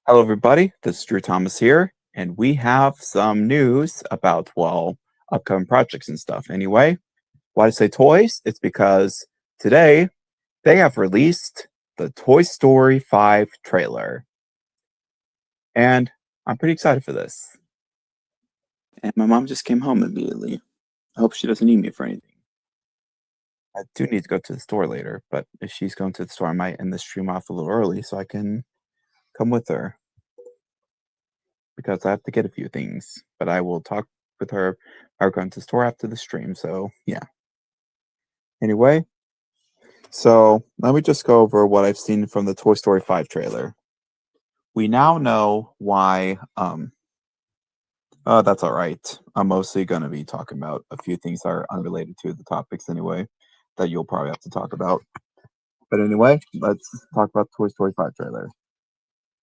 Hello, everybody. This is Drew Thomas here, and we have some news about, upcoming projects and stuff. Anyway, why I say toys? It's because today they have released the Toy Story 5 trailer, and I'm pretty excited for this. And my mom just came home immediately. I hope she doesn't need me for anything. I do need to go to the store later, but if she's going to the store, I might end the stream off a little early so I can come with her. Because I have to get a few things, but I will talk with her. Are going to the store after the stream, so yeah. Anyway, so let me just go over what I've seen from the Toy Story 5 trailer. We now know why. That's all right. I'm mostly going to be talking about a few things that are unrelated to the topics anyway, that you'll probably have to talk about. But anyway, let's talk about the Toy Story 5 trailer.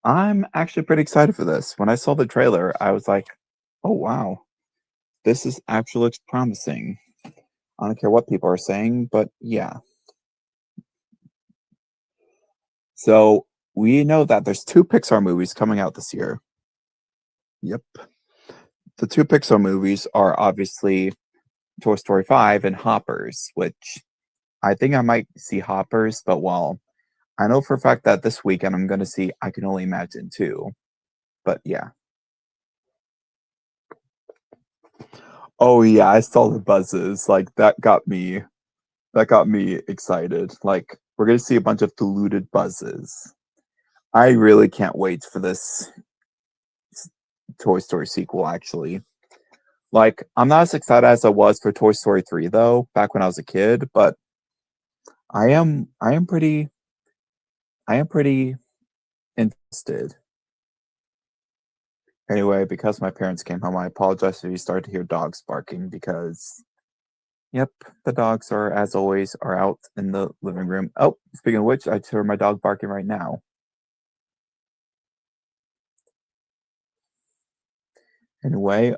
I'm actually pretty excited for this. When I saw the trailer, I was like, oh wow, this is actually looks promising. I don't care what people are saying, but yeah. So we know that there's two Pixar movies coming out this year. Yep. The two Pixar movies are obviously Toy Story 5 and Hoppers, which I think I might see Hoppers, but I know for a fact that this weekend I'm going to see I Can Only Imagine too. But yeah. Oh yeah, I saw the buzzes. Like that got me excited. Like we're going to see a bunch of diluted buzzes. I really can't wait for this Toy Story sequel, actually. Like, I'm not as excited as I was for Toy Story 3 though, back when I was a kid, but I am pretty interested. Anyway, because my parents came home, I apologize if you start to hear dogs barking because yep, the dogs are as always are out in the living room. Oh, speaking of which, I hear my dog barking right now. Anyway,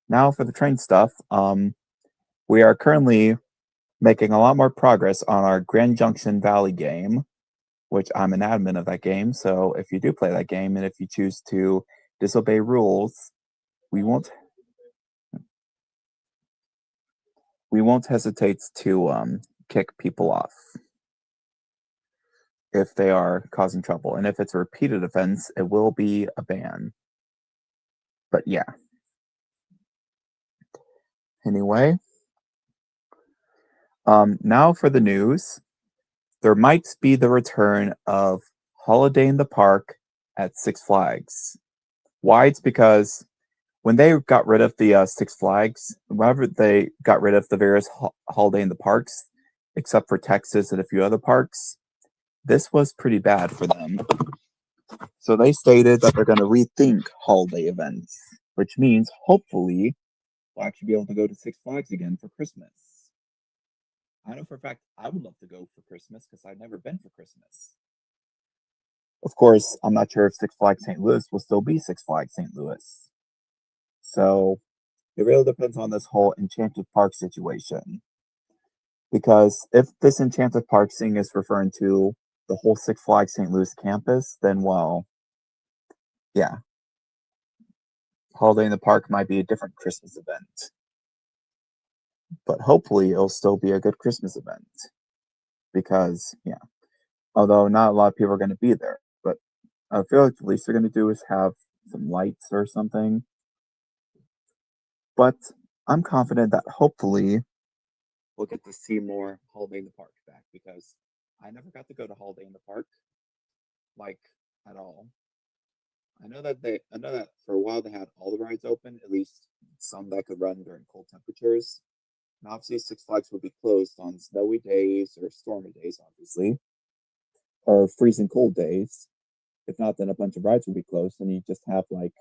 now for the train stuff. We are currently making a lot more progress on our Grand Junction Valley game, which I'm an admin of that game. So if you do play that game and if you choose to disobey rules, we won't we won't hesitate to kick people off if they are causing trouble. And if it's a repeated offense, it will be a ban. But yeah. Anyway, now for the news. There might be the return of Holiday in the Park at Six Flags. Why? It's because when they got rid of the Six Flags, whenever they got rid of the various Holiday in the Parks, except for Texas and a few other parks, this was pretty bad for them. So they stated that they're going to rethink holiday events, which means hopefully we'll actually be able to go to Six Flags again for Christmas. I know for a fact I would love to go for Christmas because I've never been for Christmas. Of course, I'm not sure if Six Flags St. Louis will still be Six Flags St. Louis. So it really depends on this whole Enchanted Park situation. Because if this Enchanted Park thing is referring to the whole Six Flags St. Louis campus, then yeah. Holiday in the Park might be a different Christmas event. But hopefully it'll still be a good Christmas event. Because, yeah. Although not a lot of people are going to be there. But I feel like the least they're going to do is have some lights or something. But I'm confident that hopefully we'll get to see more Holiday in the Park back because I never got to go to Holiday in the Park, like at all. I know that for a while they had all the rides open, at least some that could run during cold temperatures. And obviously Six Flags will be closed on snowy days or stormy days, obviously, or freezing cold days. If not, then a bunch of rides will be closed, and you just have like,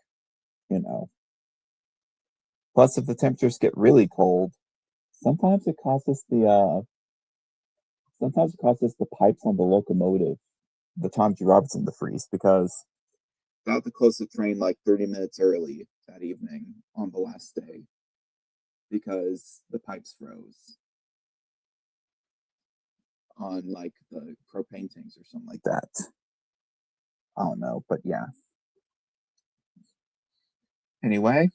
you know. Plus, if the temperatures get really cold, sometimes it causes the pipes on the locomotive, the Tom G. Robertson, to freeze because I had to close the train like 30 minutes early that evening on the last day because the pipes froze on like the propane tanks or something like that. I don't know, but yeah. Anyway,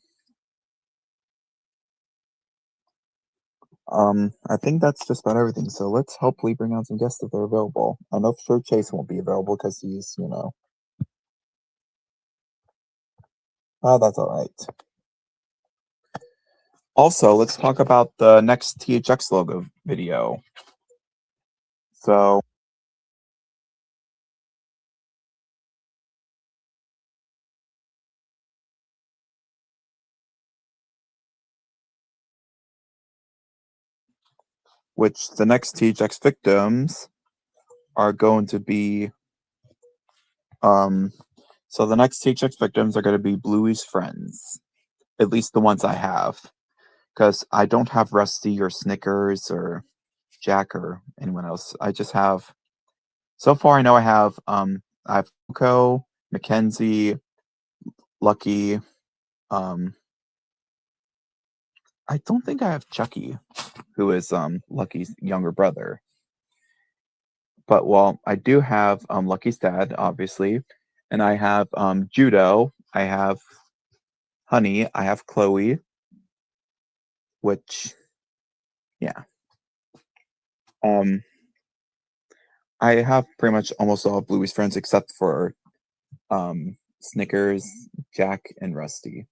I think that's just about everything. So let's hopefully bring on some guests if they're available. I know for sure Chase won't be available because he's, oh, that's all right. Also, let's talk about the next THX logo video. So, which the next THX victims are going to be, so the next THX victims are going to be Bluey's friends, at least the ones I have, because I don't have Rusty or Snickers or Jack or anyone else. I just have, so far I know I have Coco, Mackenzie, Lucky. I don't think I have Chucky, who is Lucky's younger brother. But I do have Lucky's dad, obviously, and I have Judo. I have Honey. I have Chloe, which, yeah. I have pretty much almost all of Bluey's friends except for Snickers, Jack, and Rusty.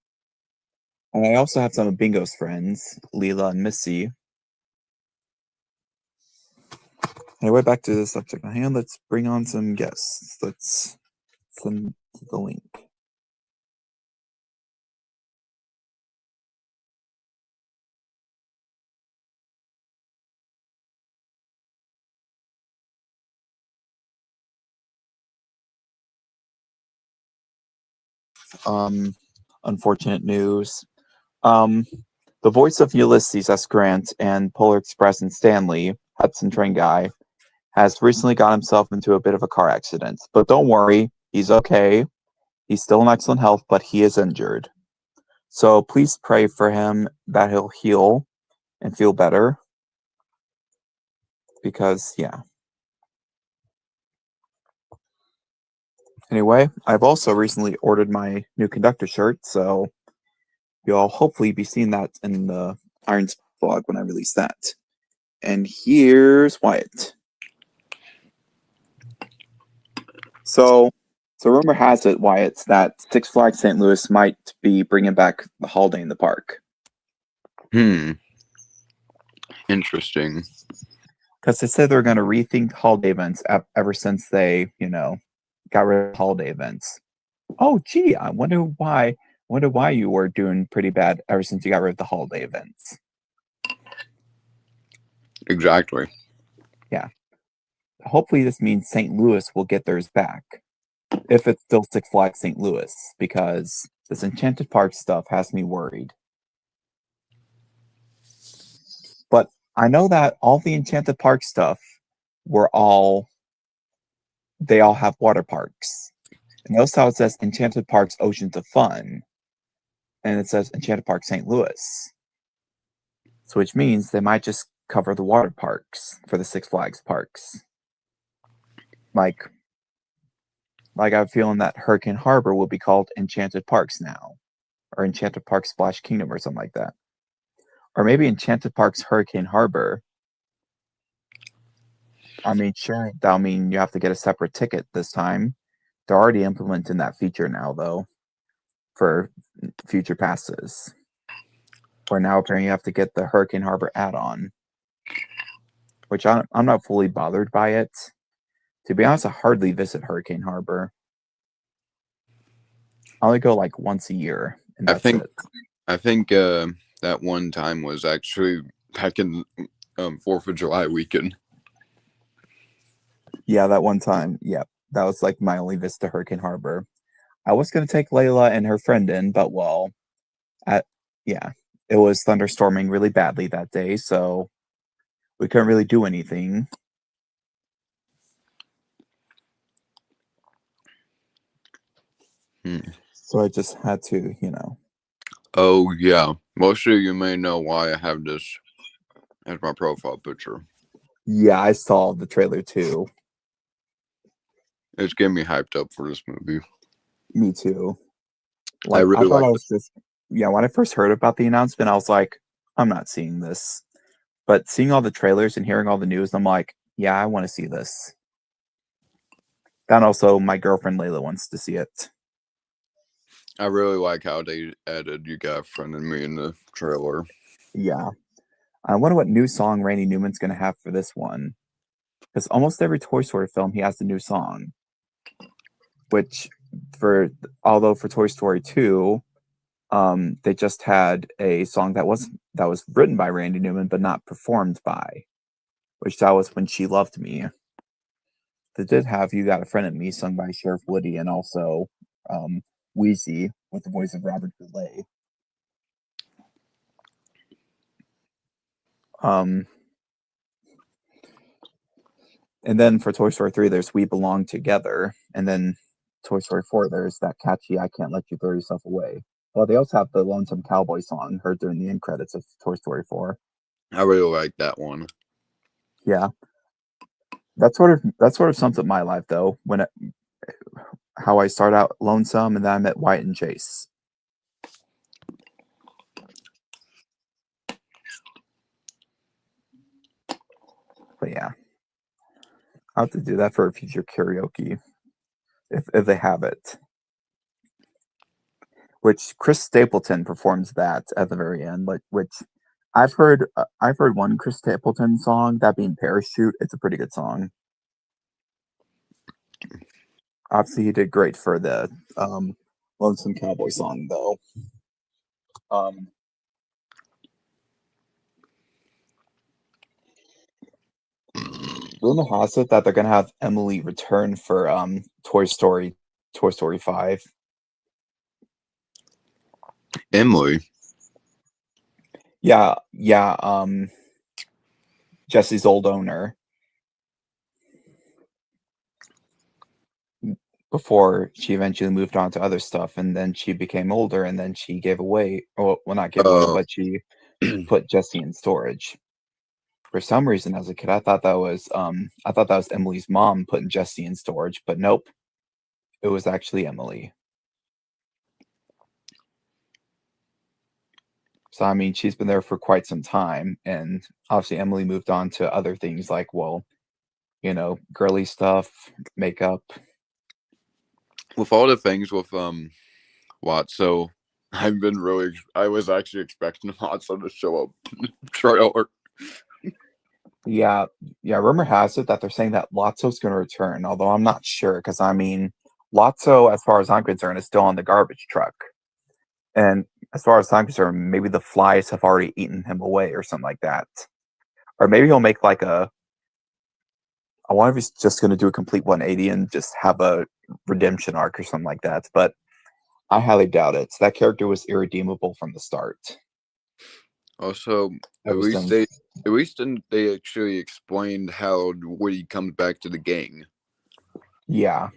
And I also have some of Bingo's friends, Leela and Missy. Anyway, back to the subject at hand. Let's bring on some guests. Let's send the link. Unfortunate news. The voice of Ulysses S. Grant and Polar Express and Stanley, Hudson Train guy, has recently got himself into a bit of a car accident. But don't worry, he's okay. He's still in excellent health, but he is injured. So please pray for him that he'll heal and feel better. Because, yeah. Anyway, I've also recently ordered my new conductor shirt, so you'll hopefully be seeing that in the Iron vlog when I release that. And here's Wyatt. So rumor has it, Wyatt, that Six Flags St. Louis might be bringing back the Holiday in the Park. Interesting. Because they said they're going to rethink holiday events ever since they, got rid of holiday events. Oh, gee, I wonder why you were doing pretty bad ever since you got rid of the holiday events. Exactly. Yeah. Hopefully this means St. Louis will get theirs back. If it's still Six Flags St. Louis, because this Enchanted Park stuff has me worried. But I know that all the Enchanted Park stuff they all have water parks. And notice how it says Enchanted Parks Oceans of Fun. And it says Enchanted Park St. Louis. So which means they might just cover the water parks for the Six Flags parks. Like I have a feeling that Hurricane Harbor will be called Enchanted Parks now. Or Enchanted Park Splash Kingdom or something like that. Or maybe Enchanted Parks Hurricane Harbor. I mean, sure, that'll mean you have to get a separate ticket this time. They're already implementing that feature now, though, for future passes. Where now apparently you have to get the Hurricane Harbor add-on. Which I'm not fully bothered by it. To be honest, I hardly visit Hurricane Harbor. I only go like once a year, and that's it. I think that one time was actually back in 4th of July weekend. Yeah, that one time. Yep. That was like my only visit to Hurricane Harbor. I was going to take Layla and her friend in, but it was thunderstorming really badly that day, so we couldn't really do anything. So I just had to, Oh, yeah. Most of you may know why I have this as my profile picture. Yeah, I saw the trailer too. It's getting me hyped up for this movie. Me too. I Like, I really thought like I was just, yeah, when I first heard about the announcement, I was like, I'm not seeing this. But seeing all the trailers and hearing all the news, I'm like, yeah, I want to see this. And also, my girlfriend Layla wants to see it. I really like how they added "You Got a Friend in Me" in the trailer. Yeah. I wonder what new song Randy Newman's going to have for this one. Because almost every Toy Story film, he has a new song. Which, although for Toy Story 2, they just had a song that was written by Randy Newman but not performed by, which that was When She Loved Me. They did have "You Got a Friend in Me" sung by Sheriff Woody and also Wheezy with the voice of Robert Goulet. And then for Toy Story 3, there's "We Belong Together," and then Toy Story 4, there's that catchy "I Can't Let You Throw Yourself Away." Well, they also have the Lonesome Cowboy song heard during the end credits of Toy Story 4. I really like that one. Yeah, that sort of sums up my life though. How I start out lonesome and then I met Wyatt and Chase. But yeah, I'll have to do that for a future karaoke if they have it. Which Chris Stapleton performs that at the very end, which I've heard one Chris Stapleton song, that being "Parachute." It's a pretty good song. Obviously, he did great for the Lonesome Cowboy song, though. Rumor has it that they're gonna have Emily return for Toy Story 5. Emily. Yeah, Jesse's old owner. Before she eventually moved on to other stuff, and then she became older, and then she gave away. Well, not give away, but she put Jesse in storage. For some reason, as a kid, I thought that was Emily's mom putting Jesse in storage, but nope, it was actually Emily. So I mean, she's been there for quite some time, and obviously Emily moved on to other things like, well, girly stuff, makeup. With all the things with Watso, I was actually expecting Watso to show up in the trailer. Yeah, rumor has it that they're saying that Lotso's going to return, although I'm not sure because I mean, Lotso, as far as I'm concerned, is still on the garbage truck, and as far as I'm concerned, maybe the flies have already eaten him away or something like that, or maybe he'll make like a. I wonder if he's just going to do a complete 180 and just have a redemption arc or something like that, but I highly doubt it. That character was irredeemable from the start. Also, at least they actually explained how Woody comes back to the gang. Yeah,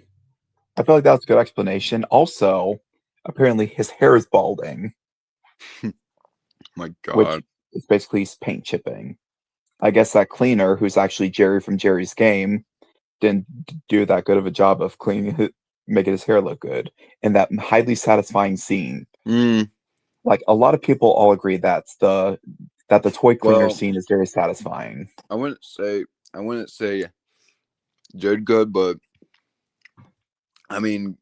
I feel like that was a good explanation. Also, apparently his hair is balding. My God. Which is basically paint chipping. I guess that cleaner, who's actually Jerry from Jerry's Game, didn't do that good of a job of making his hair look good in that highly satisfying scene. Like a lot of people all agree that the toy cleaner scene is very satisfying. I wouldn't say did good, but I mean,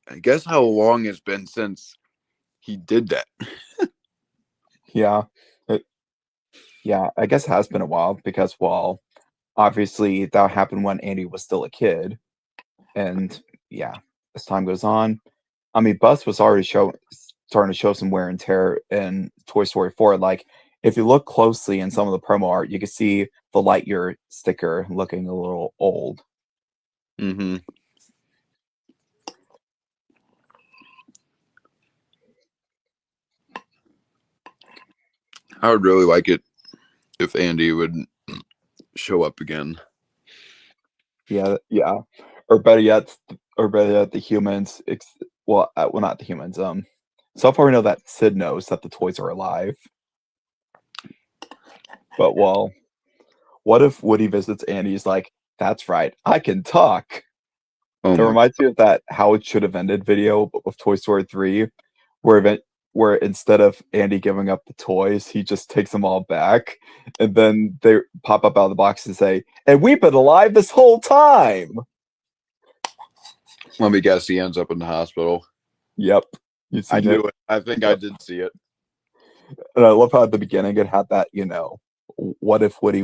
I guess how long it's been since he did that. Yeah. I guess it has been a while because, well, obviously that happened when Andy was still a kid. And yeah, as time goes on, I mean, Buzz was already starting to show some wear and tear in Toy Story 4. Like, if you look closely in some of the promo art, you can see the Lightyear sticker looking a little old. Mm-hmm. I would really like it if Andy would show up again. Yeah. Or better yet, the humans. Well, not the humans. So far we know that Sid knows that the toys are alive. But well, what if Woody visits Andy? He's like, "That's right, I can talk." Oh It my! reminds me of that "How It Should Have Ended" video of Toy Story 3, where instead of Andy giving up the toys, he just takes them all back, and then they pop up out of the box and say, "And we've been alive this whole time!" Let me guess. He ends up in the hospital. Yep. You I seen knew it? it. I think I did see it. And I love how at the beginning it had that, what if Woody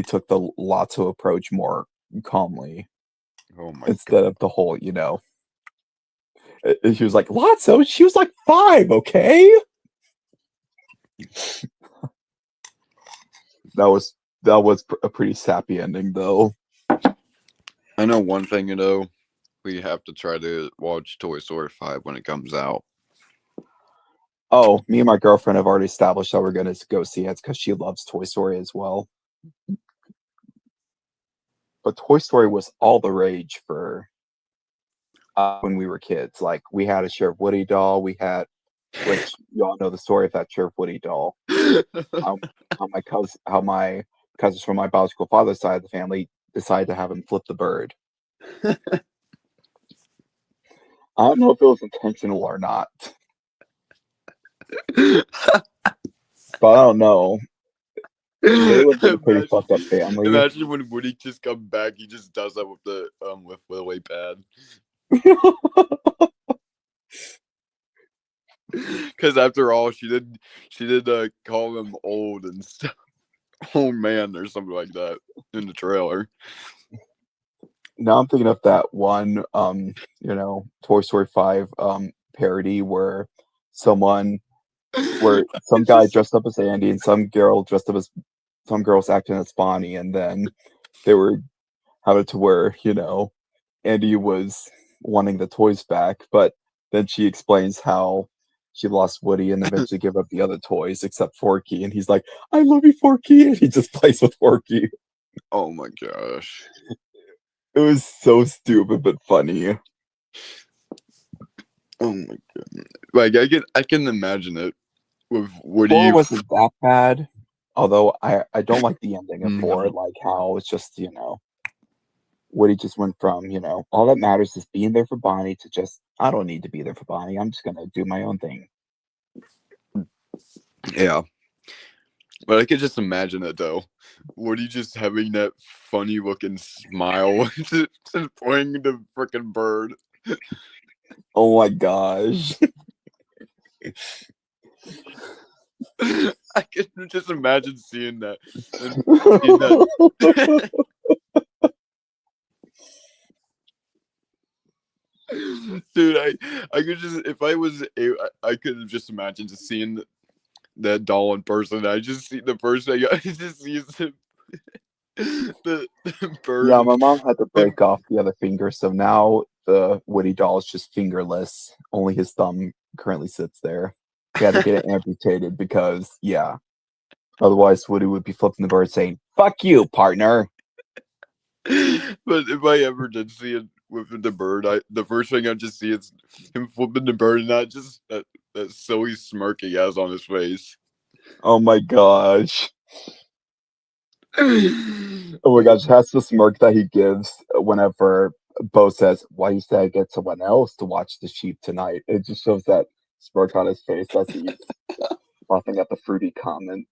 took the Lotso approach more calmly Oh my god! instead of the whole, she was like, Lotso, she was like 5, okay? That was a pretty sappy ending though. I know one thing, we have to try to watch Toy Story 5 when it comes out. Oh, me and my girlfriend have already established that we're gonna go see it because she loves Toy Story as well. But Toy Story was all the rage for when we were kids. Like we had a Sheriff Woody doll. Which y'all know the story of that Sheriff Woody doll. How, how my cousins from my biological father's side of the family decided to have him flip the bird. I don't know if it was intentional or not, but I don't know. They lived in a pretty fucked up family. Imagine when Woody just comes back, he just does that with the with a weight pad. Because after all, she did call him old and stuff, old man or something like that in the trailer. Now I'm thinking of that one, Toy Story 5 parody where some It's guy just dressed up as Andy and some girls acting as Bonnie, and then they were having to where, Andy was wanting the toys back, but then she explains how she lost Woody and eventually gave up the other toys except Forky, and he's like, "I love you, Forky," and he just plays with Forky. oh my gosh. It was so stupid but funny. Oh my goodness. Like I can imagine it with Woody. 4 wasn't that bad, although I don't like the ending of 4, Mhm. like how it's just, Woody just went from, all that matters is being there for Bonnie to just, I don't need to be there for Bonnie. I'm just gonna do my own thing. Yeah. But I could just imagine it though. Woody just having that funny looking smile, just pointing the freaking bird. Oh my gosh. I can just imagine seeing that. And seeing that. Dude, I could just if I was I could have just imagined just seeing that doll in person. I just see the first thing I just see is the Yeah, bird. my mom had to And, break off the other finger, so now the Woody doll is just fingerless. Only his thumb currently sits there. He had to get it amputated because, yeah, otherwise Woody would be flipping the bird saying, "Fuck you, partner." but if I ever did see it with the bird, the first thing I just see is him flipping the bird, and not just that silly smirk he has on his face. Oh my gosh. Oh my gosh, that's the smirk that he gives whenever Bo says, "Why you say I get someone else to watch the sheep tonight?" It just shows that smirk on his face as he's laughing at the fruity comment.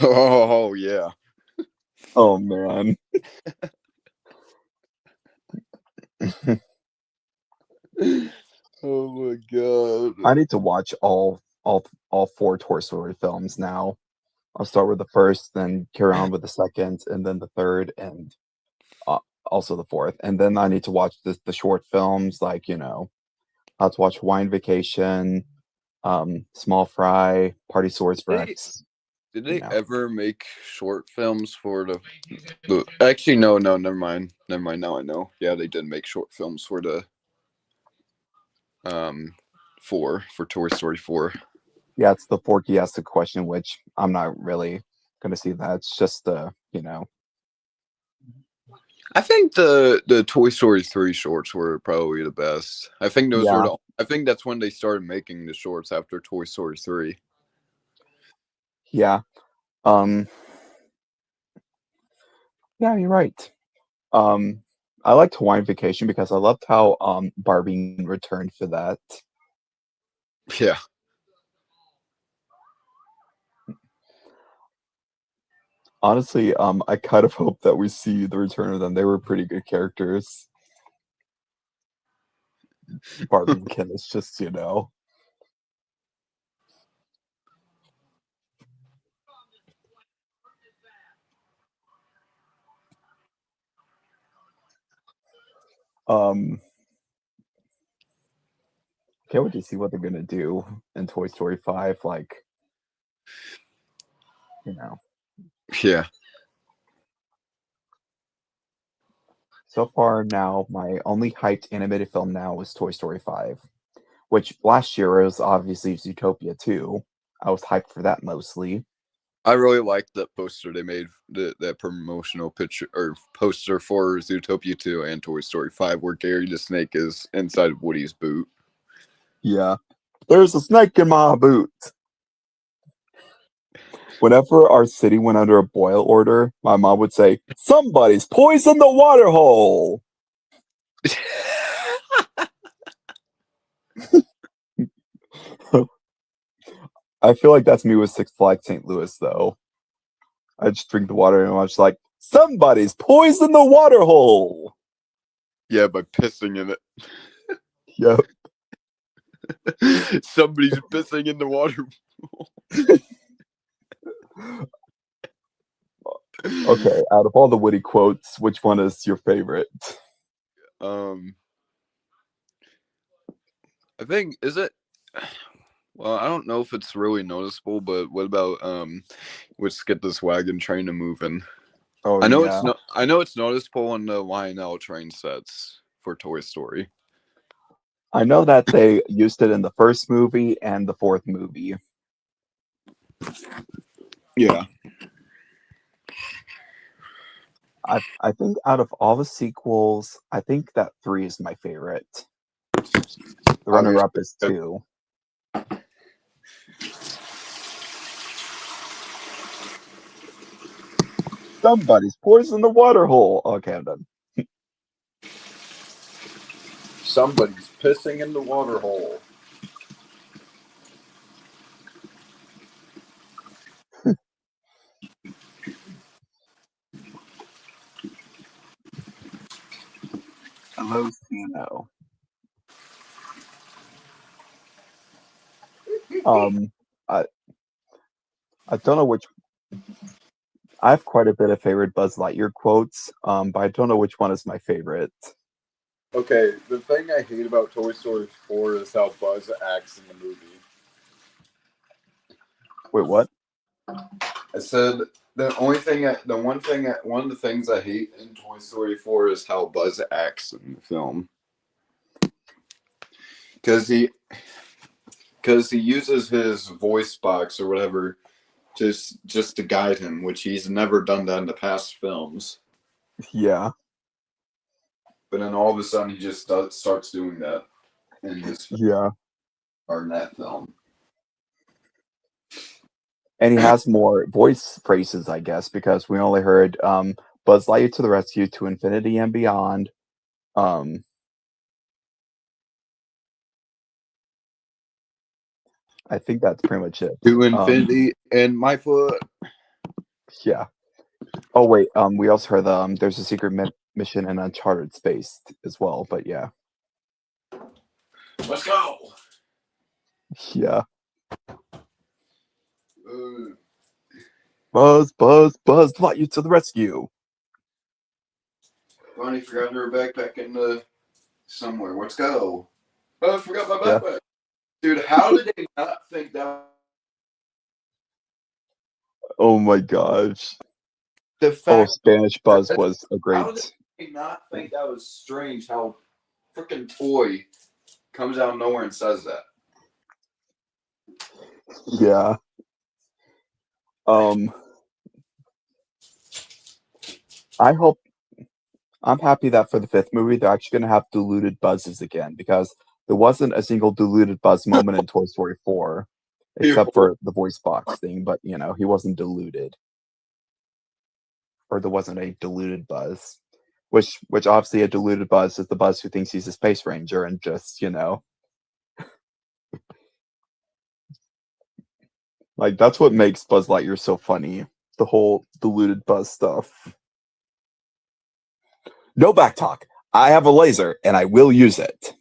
Oh yeah. Oh man. Oh my god. I need to watch all 4 Toy Story films now. I'll start with the first, then carry on with the second, and then the third, and uh, also the fourth. And then I need to watch the short films, like I have to watch Wine Vacation, Small Fry, Party Swords They Rex. Did You they know, ever make short films for the actually no, never mind. Never mind, now I know. Yeah, they did make short films for the um for Toy Story 4. yeah, it's the Forky asked the question, which I'm not really gonna see that. It's just I think the Toy Story 3 shorts were probably the best. yeah, I think that's when they started making the shorts after Toy Story 3. yeah, um, yeah, you're right. Um, I liked Hawaiian Vacation because I loved how Barbie returned for that. Yeah. Honestly, I kind of hope that we see the return of them. They were pretty good characters. Barbie and Ken is just, can't wait to see what they're gonna do in Toy Story 5. Like, Yeah. so far now, my only hyped animated film now is Toy Story 5, which last year was obviously Zootopia 2. I was hyped for that mostly. I really liked that poster they made, that promotional picture or poster for Zootopia 2 and Toy Story 5, where Gary the Snake is inside Woody's boot. Yeah. There's a snake in my boot. Whenever our city went under a boil order, my mom would say, "Somebody's poisoned the water hole." I feel like that's me with Six Flags St. Louis, though. I just drink the water and I'm just like, "Somebody's poisoned the water hole." Yeah, by pissing in it. Yep. Somebody's pissing in the water. Okay, out of all the Woody quotes, which one is your favorite? I think, is it? Well, I don't know if it's really noticeable, but what about let's get this wagon train a moving. Oh, I know yeah. I know it's noticeable on the Lionel train sets for Toy Story. I know that they used it in the first movie and the fourth movie. Yeah. I think out of all the sequels, I think that 3 is my favorite. The runner-up is 2. Somebody's poisoned the water hole. Okay, I'm done. Somebody's pissing in the water hole. Hello, Sino. I don't know which. I have quite a bit of favorite Buzz Lightyear quotes, but I don't know which one is my favorite. Okay, the thing I hate about Toy Story 4 is how Buzz acts in the movie. Wait, what? I said one of the things I hate in Toy Story 4 is how Buzz acts in the film. Because he uses his voice box or whatever just to guide him, which he's never done that in the past films. Yeah. But then all of a sudden he just starts doing that in this film, Yeah. or in that film. And he has more voice phrases, I guess, because we only heard Buzz Lightyear to the rescue, to infinity and beyond. I think that's pretty much it. To infinity and my foot. Yeah. Oh wait, we also heard the there's a secret mission in uncharted space as well, but yeah. Let's go. Yeah. Buzz Lightyear to the rescue. Bonnie forgot her backpack in the somewhere. Let's go. Oh, I forgot my backpack. Yeah. Dude, how did they not think that? Oh my gosh. The fact Spanish Buzz was a great. How did they not think that was strange? How freaking toy comes out of nowhere and says that? Yeah. I'm happy that for the 5th movie they're actually going to have diluted Buzzes again, because there wasn't a single diluted Buzz moment in Toy Story 4, except for the voice box thing, but he wasn't diluted. Or there wasn't a diluted Buzz. which obviously a deluded Buzz is the Buzz who thinks he's a space ranger and just, like that's what makes Buzz Lightyear so funny. The whole deluded Buzz stuff. No backtalk. I have a laser and I will use it.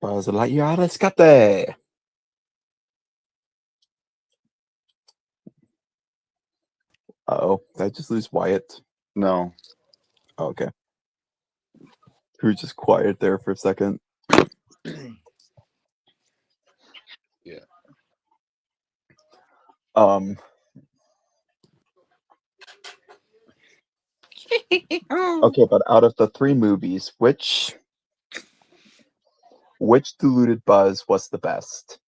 Buzz Lightyear, rescate. Uh-oh, did I just lose Wyatt? No. Oh, okay. We were just quiet there for a second. Yeah. Okay, but out of the 3 movies, which deluded Buzz was the best?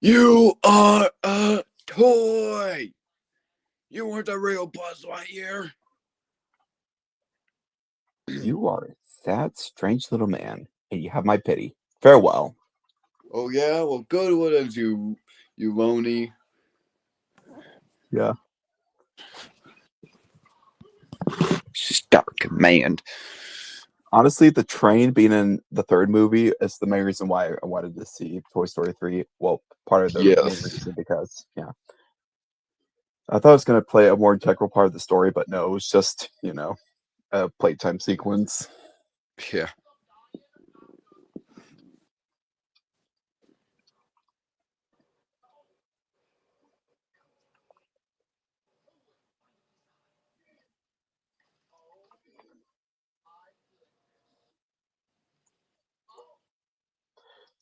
You are a toy. You weren't a real Buzz Lightyear. You are a sad, strange little man, and you have my pity. Farewell. Oh yeah, well, good one as you loney. Yeah. Star Command. Honestly, the train being in the 3rd movie is the main reason why I wanted to see Toy Story 3. Well, part of the main reason because, I thought it was going to play a more integral part of the story, but no, it was just, a playtime sequence. Yeah.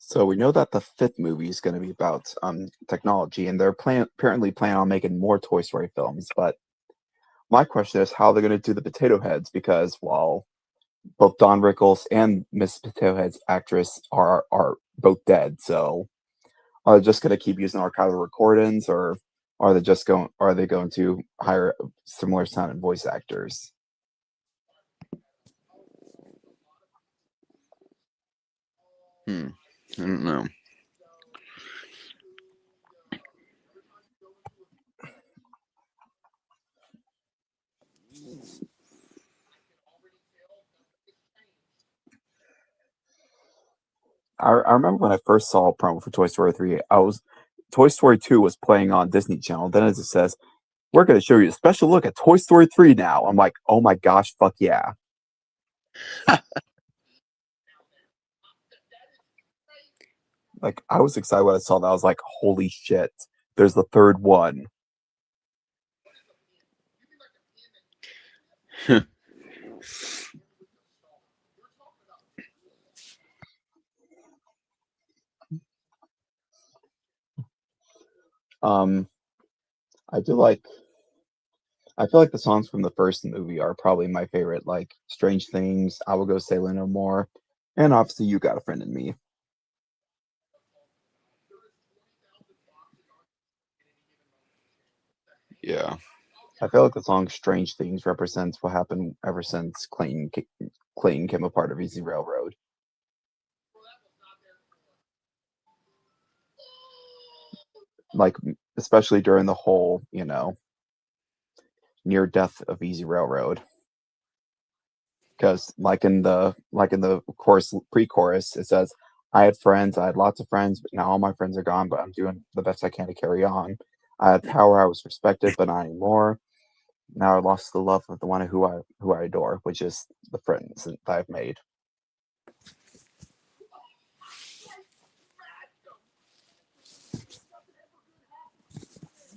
So we know that the 5th movie is going to be about technology, and they're apparently planning on making more Toy Story films. But my question is how they're going to do the Potato Heads, because while both Don Rickles and Miss Potato Head's actress are both dead, so are they just going to keep using archival recordings, or are they going to hire similar sounding voice actors? I don't know. I remember when I first saw a promo for Toy Story 3, Toy Story 2 was playing on Disney Channel. Then as it says, we're going to show you a special look at Toy Story 3 now. I'm like, oh my gosh, fuck yeah. Like, I was excited when I saw that. I was like, holy shit, there's the 3rd one. I feel like the songs from the first movie are probably my favorite, like Strange Things, I Will Go Sailor No More, and obviously You Got a Friend in Me. Yeah. I feel like the song Strange Things represents what happened ever since Clayton came a part of Easy Railroad. Like, especially during the whole, near death of Easy Railroad. Because like in the chorus, pre-chorus, it says, I had friends, I had lots of friends, but now all my friends are gone, but I'm doing the best I can to carry on. I had power, I was respected, but not anymore. Now I lost the love of the one who I adore, which is the friends that I've made.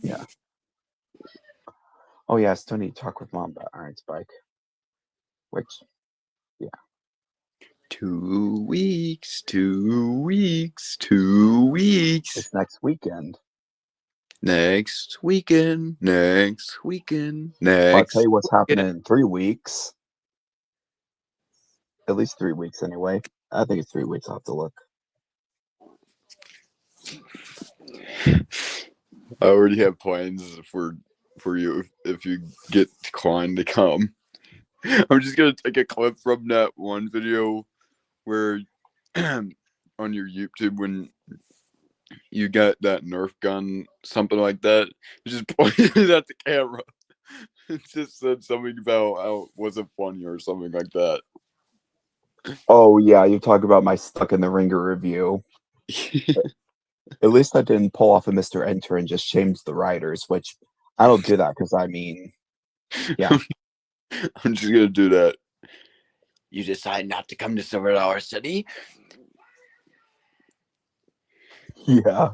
Yeah. Oh yeah, I still need to talk with Mom about Iron Spike. Which, yeah. 2 weeks, 2 weeks, 2 weeks. It's next weekend. Next weekend. Well, I'll tell you what's happening in 3 weeks. At least 3 weeks anyway. I think it's 3 weeks. I'll have to look. I already have plans for for you if you get Klein to come. I'm just gonna take a clip from that one video where on your YouTube when you got that Nerf gun, something like that. You just pointed it at the camera. It just said something about how it wasn't funny or something like that. Oh yeah, you talk about my Stuck in the Ringer review. At least I didn't pull off a Mr. Enter and just shamed the writers, which I don't do that because I mean, yeah. I'm just gonna do that. You decide not to come to Silver Dollar City? Yeah.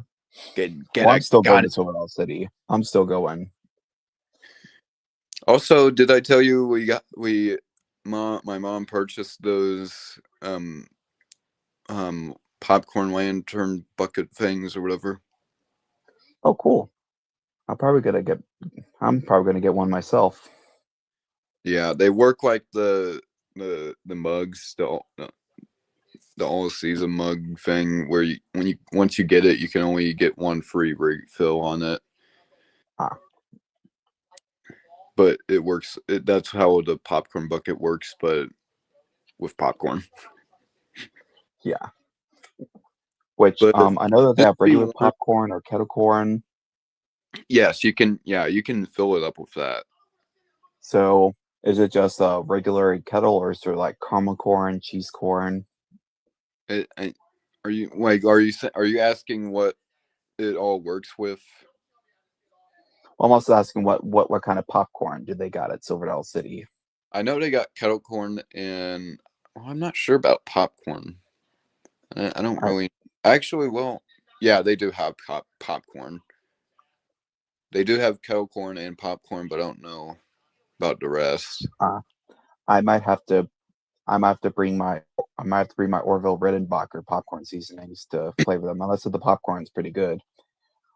Get Well, I'm still going gun. to Silver Dollar City. I'm still going. Also, did I tell you my mom purchased those popcorn lantern bucket things or whatever? Oh, cool. I'm probably gonna get one myself. Yeah, they work like the mugs, the all season mug thing where once you get it, you can only get one free refill on it. Ah. But it works. That's how the popcorn bucket works, but with popcorn. Yeah. Which But I know that they have just be regular warned- popcorn or kettle corn. Yes, you can. Yeah, you can fill it up with that. So is it just a regular kettle or is there like caramel corn, cheese corn? Are you asking what it all works with? I'm also asking what kind of popcorn do they got at Silver Dollar City? I know they got kettle corn and I'm not sure about popcorn. I don't really. Actually, well, yeah, they do have popcorn. They do have kettle corn and popcorn, but I don't know about the rest. I might have to bring my Orville Redenbacher popcorn seasonings to flavor them. Unless the popcorn's pretty good.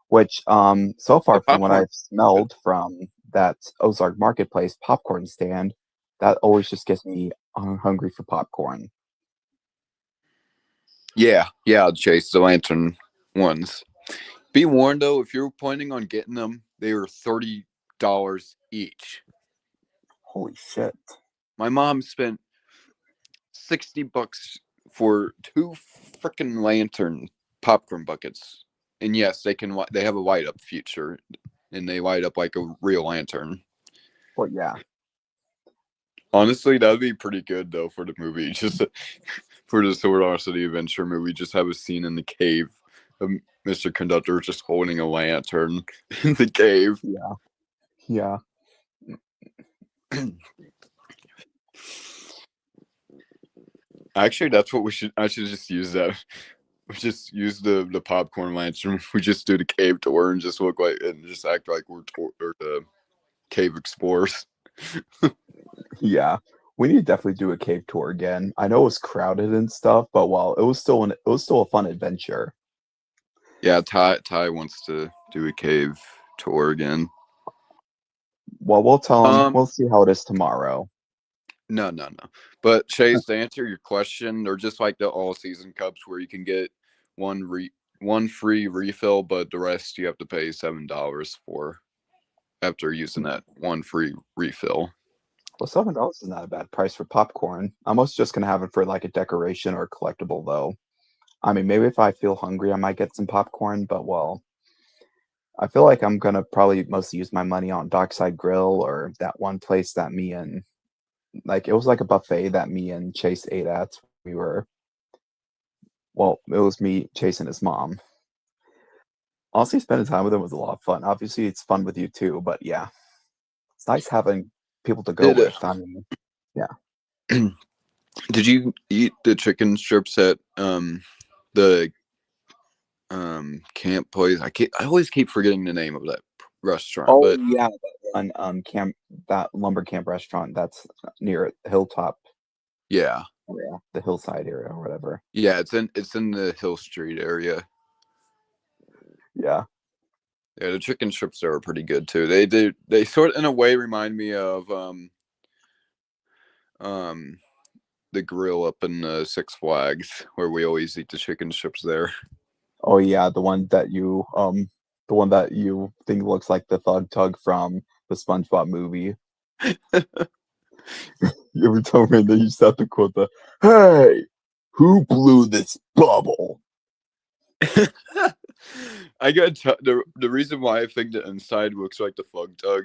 Which so far from what I've smelled from that Ozark Marketplace popcorn stand, that always just gets me hungry for popcorn. Yeah, Chase, the lantern ones. Be warned though, if you're planning on getting them, they are $30 each. Holy shit. My mom spent $60 for 2 freaking lantern popcorn buckets. And yes, they have a light up feature and they light up like a real lantern. Well, yeah. Honestly, that would be pretty good though for the movie. Just for the Silver Dollar City Adventure movie, just have a scene in the cave of Mr. Conductor just holding a lantern in the cave. Yeah. Actually, that's what I should just use that. We just use the popcorn lantern. We just do the cave tour and just act like we're the cave explorers. Yeah. We need to definitely do a cave tour again. I know it was crowded and stuff, but it was still a fun adventure. Yeah, Ty wants to do a cave tour again. Well, we'll tell him. We'll see how it is tomorrow. No. But Chase, to answer your question, they're just like the all season cups where you can get one free refill, but the rest you have to pay $7 for after using that one free refill. Well, $7 is not a bad price for popcorn. I'm also just gonna have it for like a decoration or a collectible, though. I mean, maybe if I feel hungry, I might get some popcorn, but I feel like I'm gonna probably mostly use my money on Dockside Grill or that one place that it was like a buffet that me and Chase ate at. It was me, Chase, and his mom. Honestly, spending time with him was a lot of fun. Obviously, it's fun with you too, but yeah, it's nice having people to go with. I mean, yeah. Did you eat the chicken strips at the camp place? I always keep forgetting the name of that restaurant. Oh but yeah, that one that lumber camp restaurant that's near Hilltop. Yeah, the hillside area or whatever. Yeah, it's in the Hill Street area. Yeah. Yeah, the chicken strips there are pretty good too. They sort of in a way remind me of the grill up in Six Flags where we always eat the chicken strips there. Oh yeah, the one that you think looks like the Thug Tug from the SpongeBob movie. Every time they used to have to quote the "Hey, who blew this bubble?" I got the reason why I think the inside looks like the Fug Tug,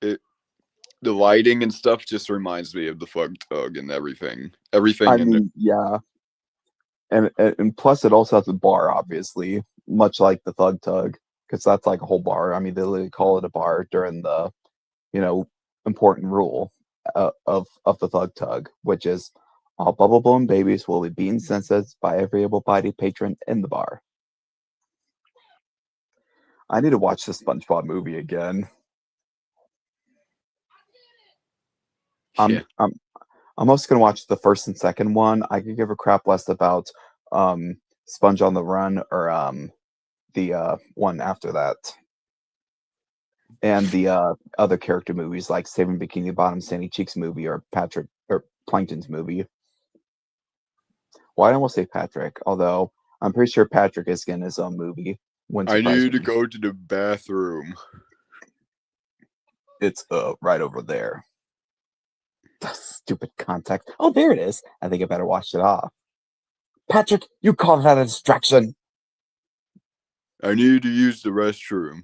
the lighting and stuff just reminds me of the Fug Tug and everything. Everything I in mean, yeah, and plus it also has a bar, obviously, much like the Thug Tug, because that's like a whole bar. I mean, they literally call it a bar during the, important rule of the Thug Tug, which is all bubble blown babies will be beaten senseless by every able-bodied patron in the bar. I need to watch the SpongeBob movie again. yeah. I'm also gonna watch the first and second one. I could give a crap less about Sponge on the Run or the one after that. And the other character movies like Saving Bikini Bottom, Sandy Cheeks movie, or Patrick or Plankton's movie. Well, I almost say Patrick, although I'm pretty sure Patrick is getting his own movie. I need to go to the bathroom. It's right over there. Stupid context. Oh, there it is. I think I better wash it off. Patrick, you call that a distraction? I need to use the restroom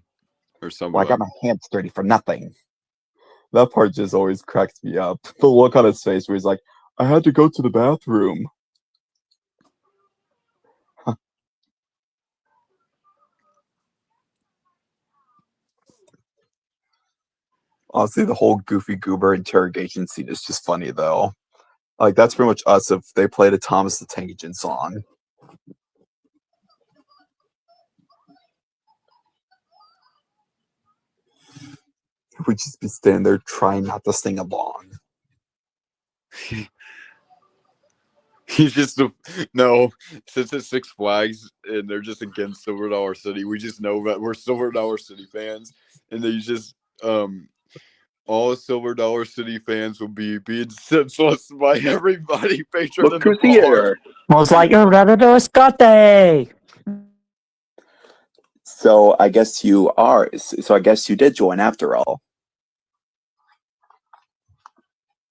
or something. Well, I got my hands dirty for nothing. That part just always cracks me up. The look on his face where he's like, I had to go to the bathroom. Honestly, the whole Goofy Goober interrogation scene is just funny, though. Like, that's pretty much us if they played a Thomas the Tank Engine song. We'd just be standing there trying not to sing along. He's just no, since it's Six Flags and they're just against Silver Dollar City, we just know that we're Silver Dollar City fans, and they just all Silver Dollar City fans will be being senseless by everybody patroning the bar. Most like a Scotty. So I guess you are. So I guess you did join after all.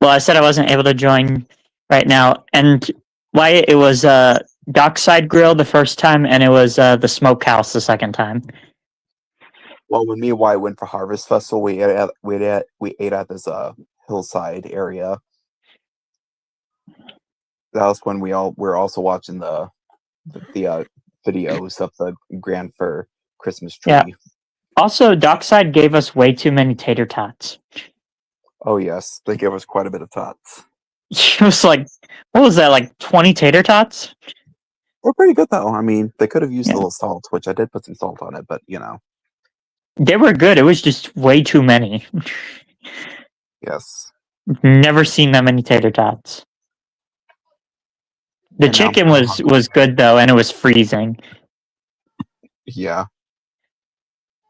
Well, I said I wasn't able to join right now, and Wyatt, it was Dockside Grill the first time, and it was the Smokehouse the second time. Well, when me and Wyatt went for Harvest Festival, we ate at this hillside area. That was when we're also watching the videos of the Grand Fir Christmas tree. Yeah. Also, Dockside gave us way too many tater tots. Oh yes, they gave us quite a bit of tots. It was like, what was that, like 20 tater tots? They're pretty good though. I mean, they could have used Yeah. a little salt, which I did put some salt on it, but They were good. It was just way too many. yes. Never seen that many tater tots. The And now chicken I'm was good though, and it was freezing. Yeah.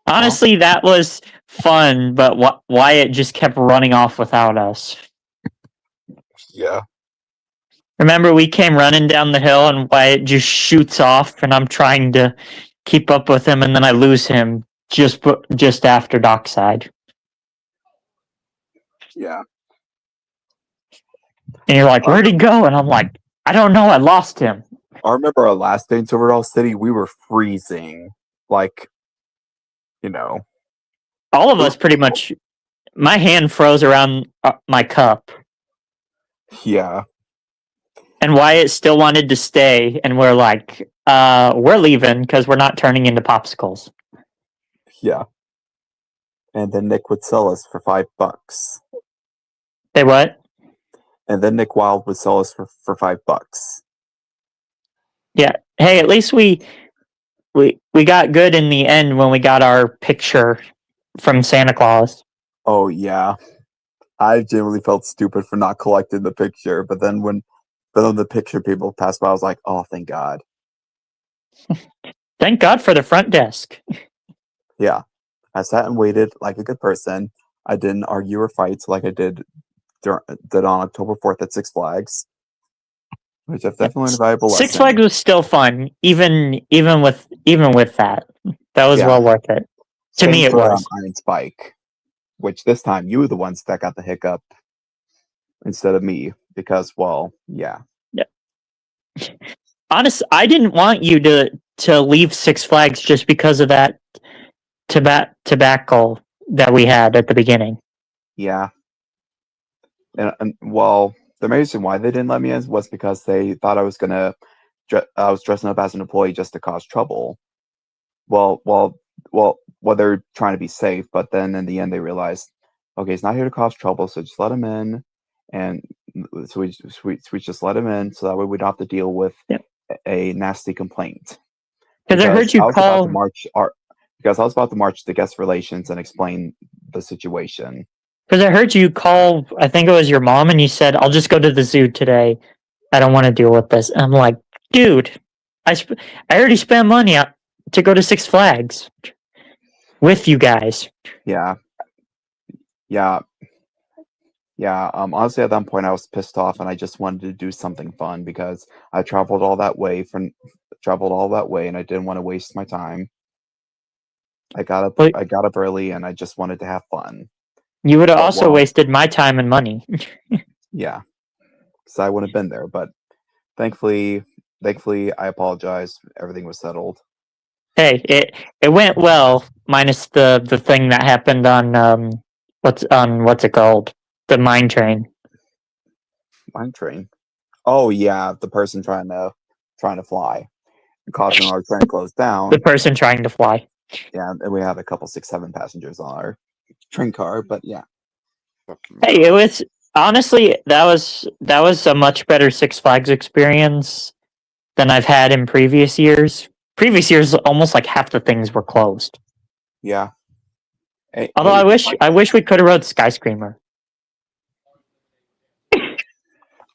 Honestly, that was fun, but Wyatt just kept running off without us. Yeah. Remember, we came running down the hill, and Wyatt just shoots off, and I'm trying to keep up with him, and then I lose him just after Dockside. Yeah. And you're like, where'd he go? And I'm like, I don't know, I lost him. I remember our last day in Silverdale City, we were freezing. Like, All of us pretty much, my hand froze around my cup. Yeah. And Wyatt still wanted to stay, and we're like, we're leaving because we're not turning into popsicles. Yeah. And then Nick would sell us for $5. Say what? And then Nick Wilde would sell us for $5. Yeah. Hey, at least we got good in the end when we got our picture from Santa Claus. Oh yeah. I genuinely felt stupid for not collecting the picture, but then when the picture people passed by, I was like, oh, thank God. Thank God for the front desk. Yeah. I sat and waited like a good person. I didn't argue or fight like I did on October 4th at Six Flags, which I've definitely learned a valuable lesson. Six Flags was still fun, even with that. That was well worth it. To me, it was. Iron Spike. which this time you were the ones that got the hiccup instead of me because, well, yeah. Honest, I didn't want you to leave Six Flags just because of that tobacco that we had at the beginning. Yeah. And well, the main reason why they didn't let me in was because they thought I was I was dressing up as an employee just to cause trouble. Well, they're trying to be safe, but then in the end they realized, okay, he's not here to cause trouble, so just let him in. And so we just let him in, so that way we don't have to deal with a nasty complaint. Because I heard you call. Because I was about to march to guest relations and explain the situation. Because I heard you call, I think it was your mom, and you said, "I'll just go to the zoo today. I don't want to deal with this." And I'm like, dude, I already spent money to go to Six Flags with you guys. Yeah. Honestly, at that point, I was pissed off, and I just wanted to do something fun because I traveled all that way, and I didn't want to waste my time. I got up early, and I just wanted to have fun. You would have also wasted my time and money. Yeah, so I wouldn't have been there. But thankfully, I apologize. Everything was settled. Hey, it went well, minus the thing that happened on what's it called? The mine train. Mine train. Oh yeah, the person trying to fly, causing our train to close down. The person trying to fly. Yeah, and we had a couple 6-7 passengers on our train car, but yeah. Hey, it was honestly that was a much better Six Flags experience than I've had in previous years. Previous years, almost like half the things were closed. Yeah. Although I wish we could have rode Skyscreamer.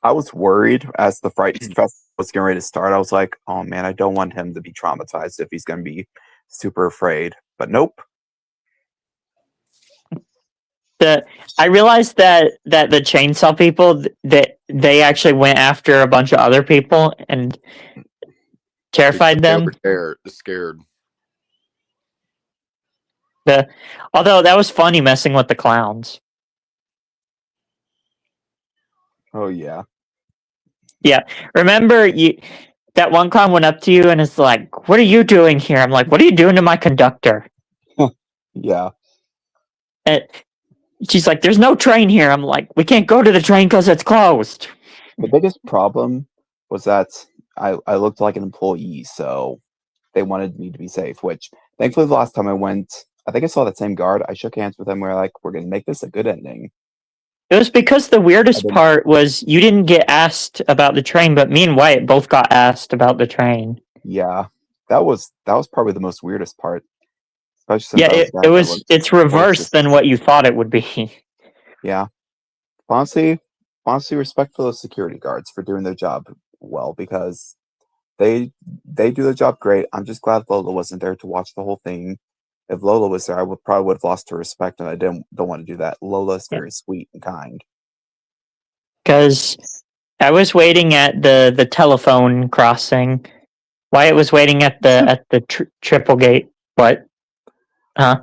I was worried as the Fright Fest was getting ready to start. I was like, oh man, I don't want him to be traumatized if he's going to be super afraid. But nope. I realized that the chainsaw people that they actually went after a bunch of other people and terrified them. Scared. Although that was funny messing with the clowns. Oh yeah. Yeah. Remember that one clown went up to you and is like, "What are you doing here?" I'm like, "What are you doing to my conductor?" Yeah. And she's like, "There's no train here." I'm like, "We can't go to the train because it's closed." The biggest problem was that I looked like an employee, so they wanted me to be safe, which thankfully the last time I went, I think I saw that same guard. I shook hands with him. We were like, we're going to make this a good ending. It was because the weirdest part was you didn't get asked about the train, but me and Wyatt both got asked about the train. Yeah, that was probably the most weirdest part. Especially since it's reversed than what you thought it would be. Yeah. Honestly, respect for those security guards for doing their job well because they do their job great. I'm just glad Lola wasn't there to watch the whole thing. If Lola was there, I probably would have lost her respect, and I don't want to do that. Lola's very sweet and kind. Because I was waiting at the telephone crossing. Wyatt was waiting at the triple gate. What? Huh?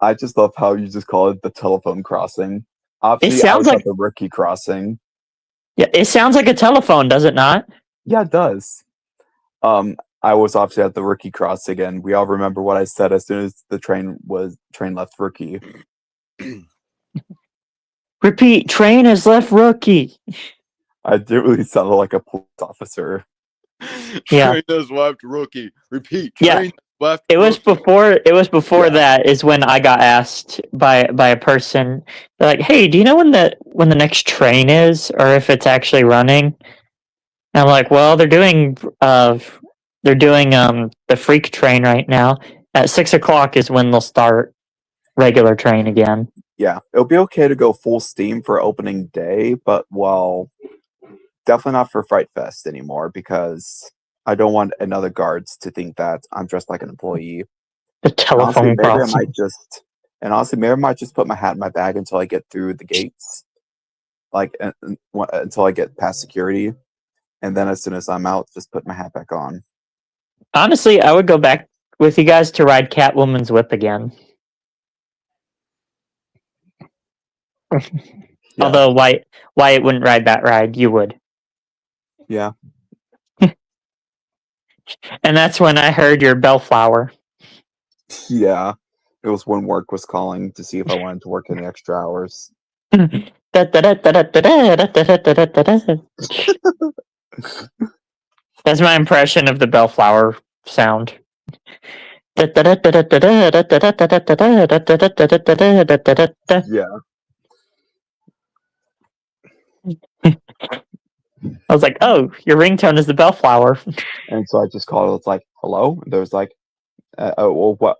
I just love how you just call it the telephone crossing. Obviously, it sounds like the rookie crossing. Yeah, it sounds like a telephone, does it not? Yeah, it does. I was obviously at the rookie crossing, and we all remember what I said as soon as the train left Rookie. Repeat, train has left Rookie. I did really sound like a police officer. Yeah. Train has left Rookie. Repeat, train left It was Rookie. before that is when I got asked by a person. They're like, "Hey, do you know when the next train is, or if it's actually running?" And I'm like, "Well, they're doing the freak train right now. At 6 o'clock is when they'll start regular train again." Yeah, it'll be okay to go full steam for opening day, but definitely not for Fright Fest anymore because I don't want another guards to think that I'm dressed like an employee. The telephone crossing. Honestly, maybe I might just put my hat in my bag until I get through the gates, until I get past security, and then as soon as I'm out, just put my hat back on. Honestly, I would go back with you guys to ride Catwoman's whip again. Yeah. Although Wyatt wouldn't ride that ride, you would. Yeah. And that's when I heard your bellflower. Yeah. It was when work was calling to see if I wanted to work any extra hours. That's my impression of the bellflower sound. Yeah. I was like, oh, your ringtone is the bellflower. And so I just called. It's like, hello. And there was like, well, what?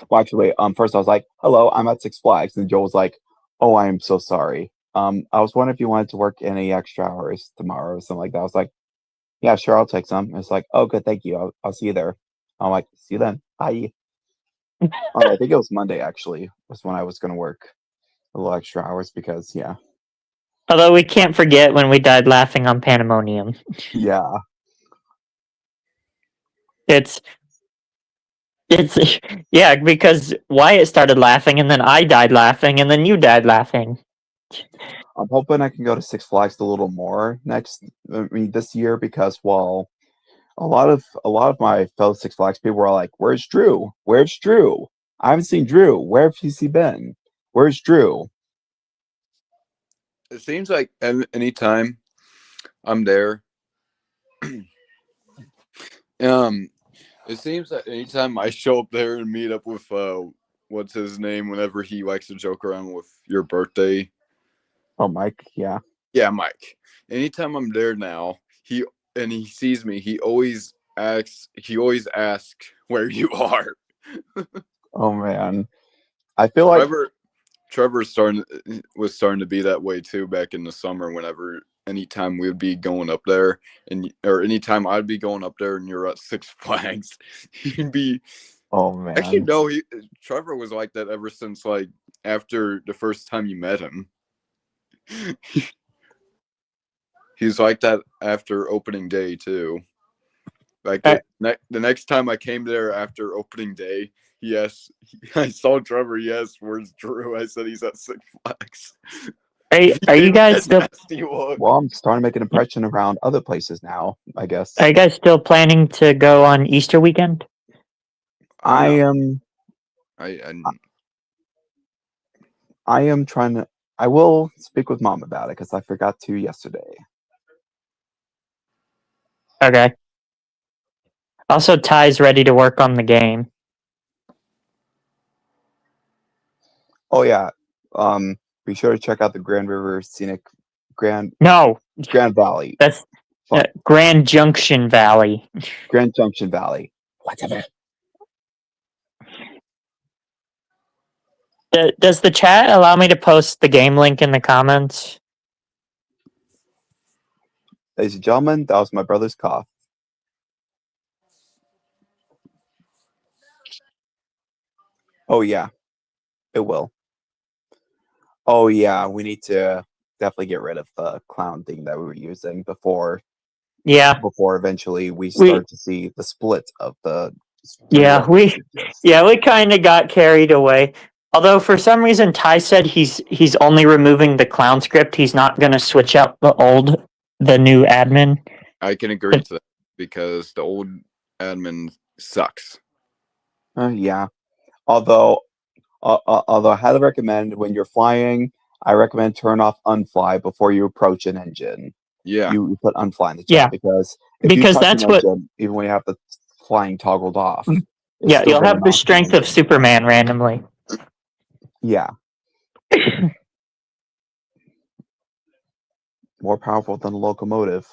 Well, actually, first I was like, hello, I'm at Six Flags, and Joe was like, oh, I am so sorry. I was wondering if you wanted to work any extra hours tomorrow or something like that. I was like, yeah, sure, I'll take some. And it's like, oh, good, thank you. I'll see you there. I'm like, see you then. Bye. I think it was Monday actually was when I was gonna work a little extra hours because yeah, Although we can't forget when we died laughing on Pandemonium. yeah, It's yeah, because Wyatt started laughing and then I died laughing and then you died laughing. I'm hoping I can go to Six Flags a little more this year because well, a lot of my fellow Six Flags people were like, "Where's Drew? Where's Drew? I haven't seen Drew. Where have he been? Where's Drew?" It seems like anytime I'm there, it seems that anytime I show up there and meet up with what's his name, whenever he likes to joke around with your birthday. Oh, Mike, yeah. Yeah, Mike. Anytime I'm there now, he sees me, he always asks where you are. Oh man, I feel like Trevor was starting to be that way too back in the summer. Whenever anytime we would be going up there, or anytime I'd be going up there, and you're at Six Flags, he'd be. oh man, Actually, no. Trevor was like that ever since like after the first time you met him. He's like that after opening day too. Like the next time I came there after opening day, yes, I saw Trevor. Yes, where's Drew? I said he's at Six Flags. Are you guys still well, I'm starting to make an impression around other places now. I guess. Are you guys still planning to go on Easter weekend? I am. I am trying to. I will speak with Mom about it because I forgot to yesterday. Okay. Also, Ty's ready to work on the game. Oh yeah. Be sure to check out the Grand River Scenic Grand Valley. That's Grand Junction Valley. Grand Junction Valley. Whatever. Does the chat allow me to post the game link in the comments? Ladies and gentlemen, that was my brother's cough. Oh yeah, it will. Oh yeah, we need to definitely get rid of the clown thing that we were using before. Yeah. Before eventually we start to see the split of the. Yeah, we kind of got carried away. Although for some reason Ty said he's only removing the clown script. He's not going to switch out the new admin. I can agree to that because the old admin sucks. Yeah. Although I highly recommend when you're flying, I recommend turn off unfly before you approach an engine. Yeah. You put unfly in the chat because that's what engine, even when you have the flying toggled off. Yeah, you'll have the strength of Superman randomly. Yeah. More powerful than a locomotive.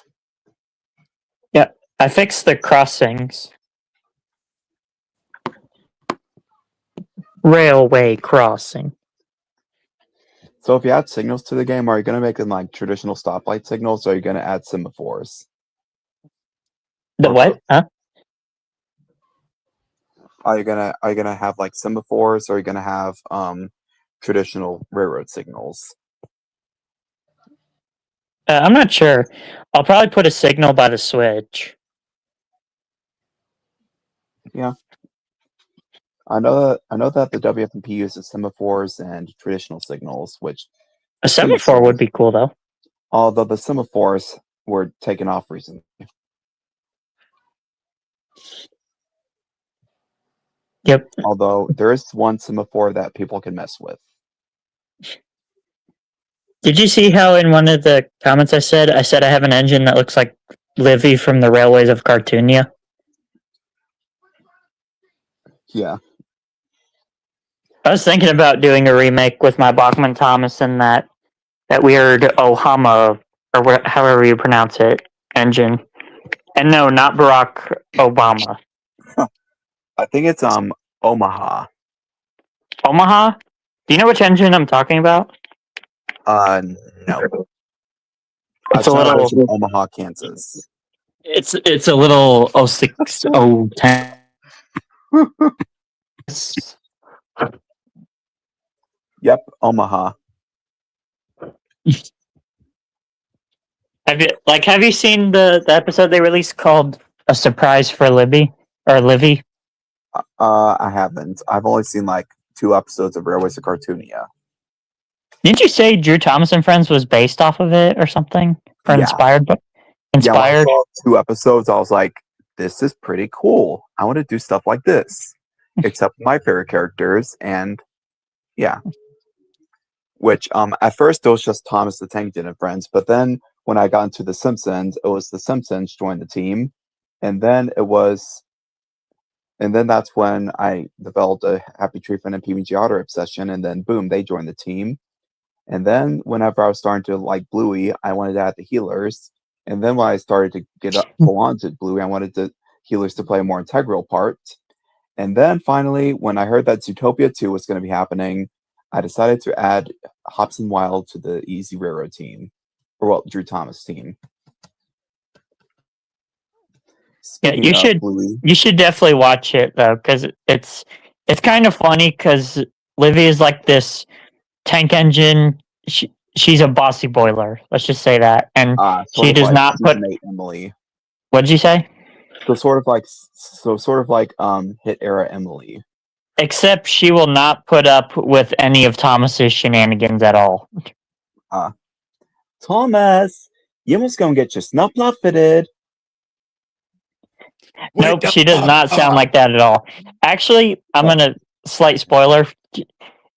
Yeah, I fixed the crossings. Railway crossing. So if you add signals to the game, are you going to make them like traditional stoplight signals, or are you going to add semaphores? The what? Huh? Are you gonna have like semaphores, or are you gonna have traditional railroad signals? I'm not sure. I'll probably put a signal by the switch. Yeah. I know that the WFMP uses semaphores and traditional signals, which A semaphore would be cool though. Although the semaphores were taken off recently. Yep. Although there is one semaphore that people can mess with. Did you see how in one of the comments I said I have an engine that looks like Livy from the Railways of Cartoonia? Yeah. I was thinking about doing a remake with my Bachman Thomas and that weird Ohama, or however you pronounce it, engine. And no, not Barack Obama. I think it's Omaha. Omaha? Do you know which engine I'm talking about? No. It's a thought it little. was in Omaha, Kansas. It's a little 06, 010. Yep, Omaha. Have you seen the episode they released called "A Surprise for Libby" or Livy? I haven't. I've only seen like 2 episodes of Railways to Cartoonia. Didn't you say Drew Thomas and Friends was based off of it or something, or Yeah. inspired? But Yeah, when I inspired. saw 2 episodes, I was like, this is pretty cool. I want to do stuff like this. Except my favorite characters, and yeah. Which at first it was just Thomas the Tank Engine and Friends, but then when I got into The Simpsons, it was The Simpsons joined the team, and then that's when I developed a Happy Tree Friend and PBG Otter obsession, and then boom, they joined the team. And then whenever I was starting to like Bluey, I wanted to add the healers. And then when I started to get up full on to Bluey, I wanted the healers to play a more integral part. And then finally, when I heard that Zootopia 2 was going to be happening, I decided to add Hobson Wild to the Easy Railroad team. Or, well, Drew Thomas team. Speaking you of should Bluey, you should definitely watch it though, because it's kind of funny because Livy is like this tank engine. She's a bossy boiler. Let's just say that, and sort she of does like not put. Season 8 Emily. What did you say? So sort of like Hit Era Emily. Except she will not put up with any of Thomas's shenanigans at all. Thomas, you almost gonna get your snowplow fitted. Nope, she does not sound like that at all. Actually, I'm gonna slight spoiler.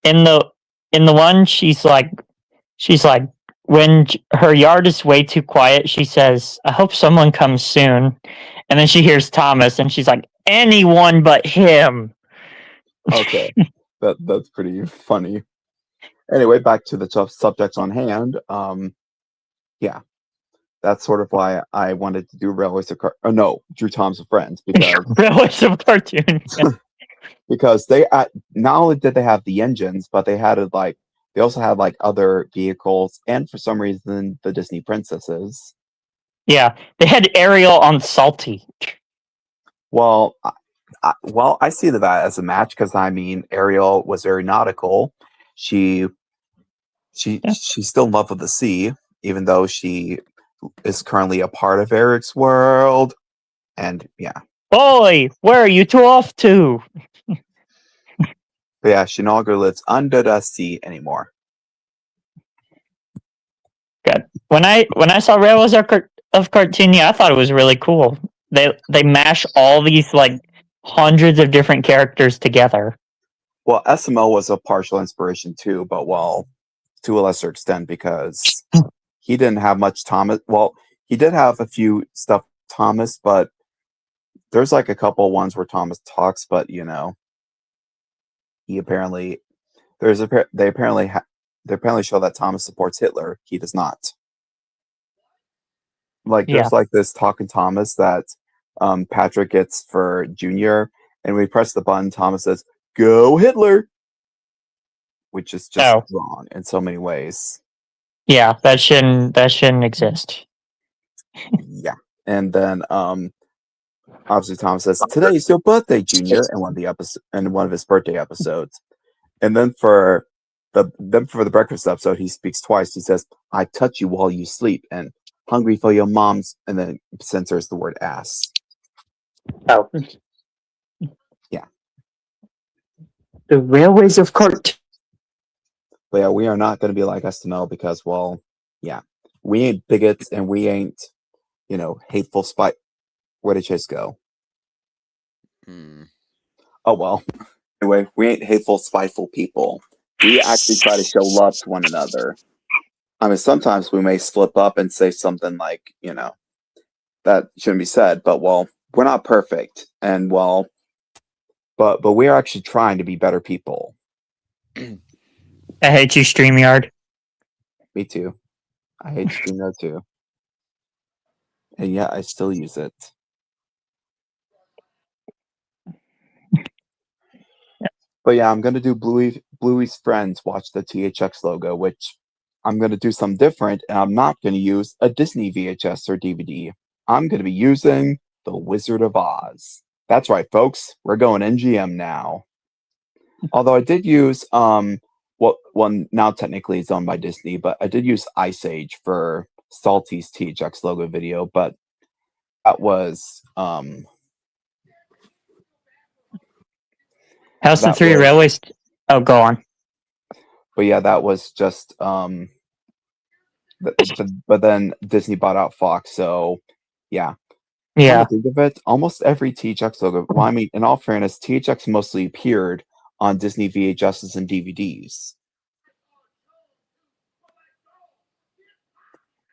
In the one, she's like when her yard is way too quiet, she says, "I hope someone comes soon," and then she hears Thomas, and she's like, "Anyone but him." Okay, that's pretty funny. Anyway, back to the subjects on hand. Yeah, that's sort of why I wanted to do Drew Thomas and Friends, because Railways of Cartoon. because they not only did they have the engines, but they also had like other vehicles, and for some reason the Disney princesses. Yeah, they had Ariel on Salty. Well, I see that as a match, because I mean Ariel was very nautical. She's still in love with the sea, even though she is currently a part of Eric's world. And yeah. Boy, where are you two off to? But yeah, she no longer lives under the sea anymore. Good. When I saw Railways of Cartoonia, I thought it was really cool. They mash all these like hundreds of different characters together. Well, SML was a partial inspiration too, but well, to a lesser extent, because he didn't have much Thomas. Well, he did have a few stuff Thomas, but there's like a couple ones where Thomas talks, but you know, he apparently they apparently show that Thomas supports Hitler. He does not. Like there's like this talking Thomas that Patrick gets for Junior, and when we press the button, Thomas says, "Go Hitler," which is just wrong in so many ways. Yeah, that shouldn't exist. Yeah, and then obviously Thomas says, "Today's your birthday, Junior," in one of his birthday episodes. And then for the breakfast episode, he speaks twice. He says, "I touch you while you sleep," and "hungry for your mom's," and then censors the word ass. Oh. Yeah. The Railways of Cartoon. But yeah, we are not going to be like SML because, well, yeah, we ain't bigots and we ain't, hateful spite. Where did Chase go? Hmm. Oh well. Anyway, we ain't hateful, spiteful people. We actually try to show love to one another. I mean, sometimes we may slip up and say something like, that shouldn't be said, but well, we're not perfect, and well, but we are actually trying to be better people. I hate you, StreamYard. Me too. I hate StreamYard too, and yet I still use it. But yeah, I'm gonna do Bluey's friends watch the THX logo, which I'm gonna do something different, and I'm not gonna use a Disney VHS or DVD. I'm gonna be using The Wizard of Oz. That's right, folks. We're going NGM now. Although I did use one now technically it's owned by Disney, but I did use Ice Age for Salty's THX logo video, but that was How's the that Three was Railways? Oh, go on. but yeah, that was just but then Disney bought out Fox, so yeah. Yeah. Come to think of it, almost every THX logo. Well, I mean, in all fairness, THX mostly appeared on Disney VHSs and DVDs.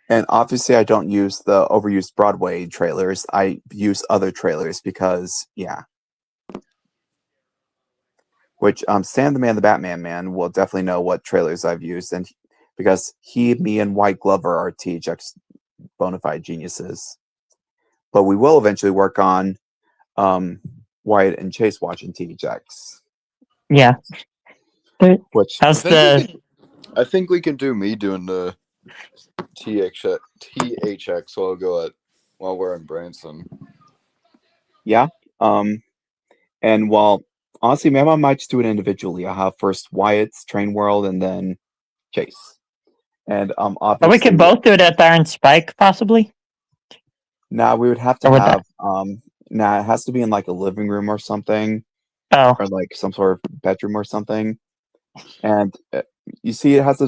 And obviously, I don't use the overused Broadway trailers. I use other trailers because, yeah. Which Sam the Man, the Batman Man will definitely know what trailers I've used, and because me, and White Glover are THX bona fide geniuses. But we will eventually work on Wyatt and Chase watching THX. Yeah. Which How's I think we can do me doing the THX logo while we're in Branson. yeah. And while honestly, maybe I might just do it individually. I'll have first Wyatt's Train World and then Chase. And obviously we could both do it at Iron Spike, possibly. now we would have to Or would have it has to be in like a living room or something, Oh, or like some sort of bedroom or something. And you see, it has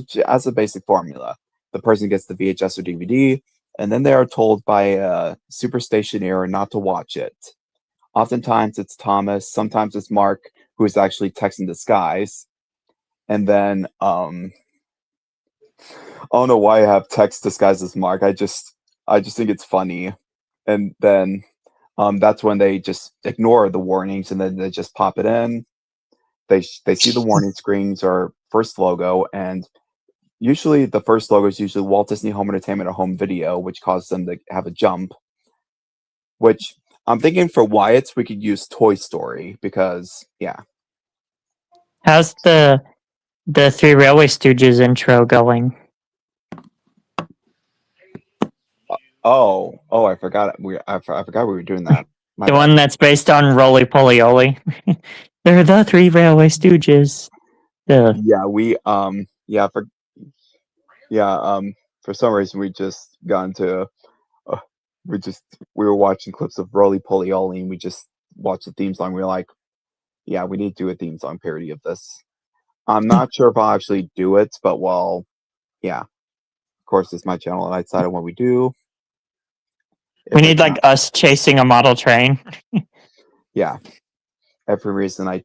a basic formula. The person gets the VHS or DVD, and then they are told by a super stationeer not to watch it. Oftentimes it's Thomas, sometimes it's Mark, who is actually Tex in disguise. And then I don't know why I have Tex disguised as Mark. I just think it's funny. And then that's when they just ignore the warnings and then they just pop it in. They see the warning screens or first logo, and usually the first logo is usually Walt Disney Home Entertainment or Home Video, which causes them to have a jump. Which I'm thinking for Wyatt's we could use Toy Story because yeah. how's the Three Railway Stooges intro going? Oh, I forgot I forgot we were doing that. My The bad. one that's based on Roly Poly Oly. They're the Three Railway Stooges. Yeah, for some reason we just got into we were watching clips of Roly Poly Oly and we just watched the theme song. We were like, yeah, we need to do a theme song parody of this. I'm not sure if I'll actually do it, but well, yeah. Of course, it's my channel and I decide on what we do. We need like us chasing a model train. Yeah. Every reason I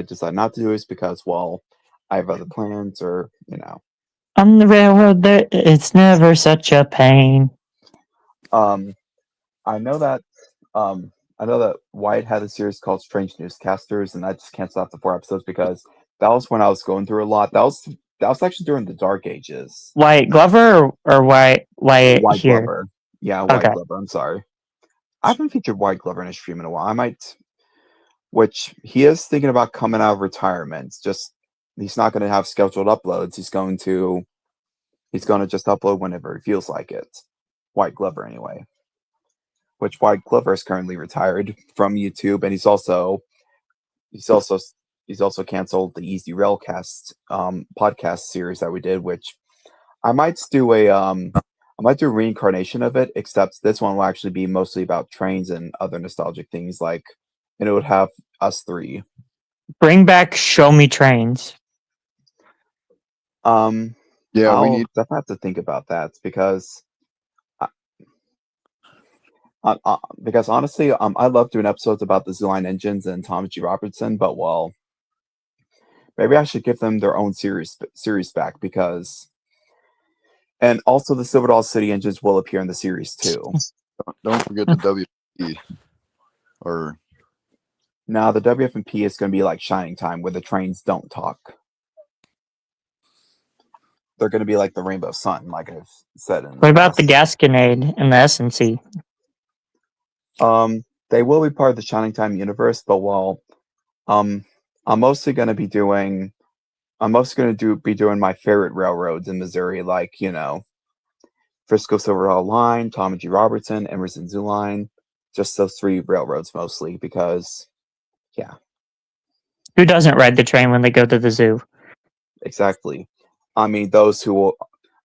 decide not to do is because, well, I have other plans or, On the railroad, it's never such a pain. I know that Wyatt had a series called Strange Newscasters, and I just canceled out the 4 episodes because that was when I was going through a lot. That was actually during the Dark Ages. White Glover or White White here? Glover. Yeah, White Okay. Glover. I'm sorry. I haven't featured White Glover in a stream in a while. I might, which he is thinking about coming out of retirement. Just he's not going to have scheduled uploads. He's going to just upload whenever he feels like it. White Glover, anyway. Which White Glover is currently retired from YouTube, and he's also canceled the Easy Railcast podcast series that we did, which I might do a reincarnation of it, except this one will actually be mostly about trains and other nostalgic things, and it would have us 3. Bring back Show Me Trains. Yeah, we I'll need. definitely have to think about that because, because honestly, I love doing episodes about the Zooline engines and Thomas G. Robertson, but well, maybe I should give them their own series back because, and also the Silver Doll City engines will appear in the series too. Don't forget the WP. Or Now the WFMP is going to be like Shining Time, where the trains don't talk. They're going to be like the Rainbow Sun, like I've said in the What about the past. Gasconade and the SNC? They will be part of the Shining Time universe, but while I'm mostly going to be doing my favorite railroads in Missouri, like Frisco Silver Line, Thomas G. Robertson, Emerson Zoo Line, just those 3 railroads mostly because, yeah, Who doesn't ride the train when they go to the zoo? exactly. I mean, those who will.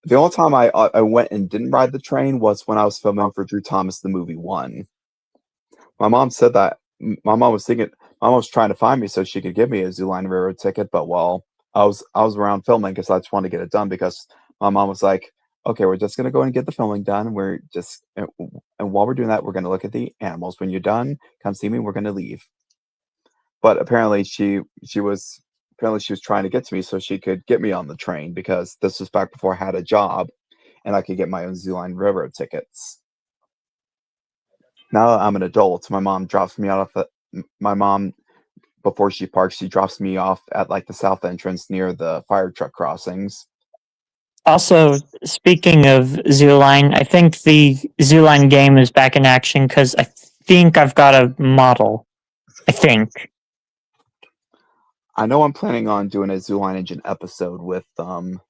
The only time I went and didn't ride the train was when I was filming for Drew Thomas the Movie 1. My mom said that my mom was trying to find me so she could give me a Zoo Line Railroad ticket, but well, I was around filming because I just wanted to get it done because my mom was like, "Okay, we're just gonna go and get the filming done. And while we're doing that, we're gonna look at the animals. When you're done, come see me. We're gonna leave." But apparently she was trying to get to me so she could get me on the train because this was back before I had a job and I could get my own Zoo Line Railroad tickets. Now that I'm an adult, my mom drops me off at my mom before she parks, she drops me off at like the south entrance near the fire truck crossings. Also, speaking of Zooline, I think the Zooline game is back in action because I think I've got a model. I think. I know I'm planning on doing a Zoo Line Engine episode with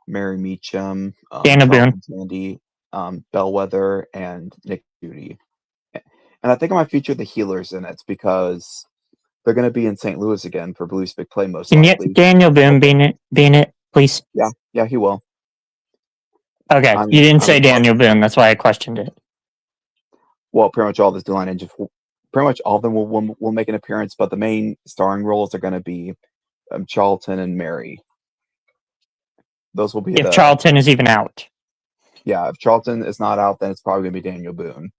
Mary Meacham, Dana Charles Boone. Tandy, Bellwether, and Nick Judy. And I think I might feature the healers in it because they're going to be in St. Louis again for Blues Big Play most Can you likely. Daniel Boone being it, please? Yeah, he will. Okay, you didn't say Daniel Boone. That's why I questioned it. Well, pretty much all the Zoo Line Engines, pretty much all of them will make an appearance, but the main starring roles are going to be Charlton and Mary. Those will be if Charlton is even out. Yeah, if Charlton is not out, then it's probably going to be Daniel Boone.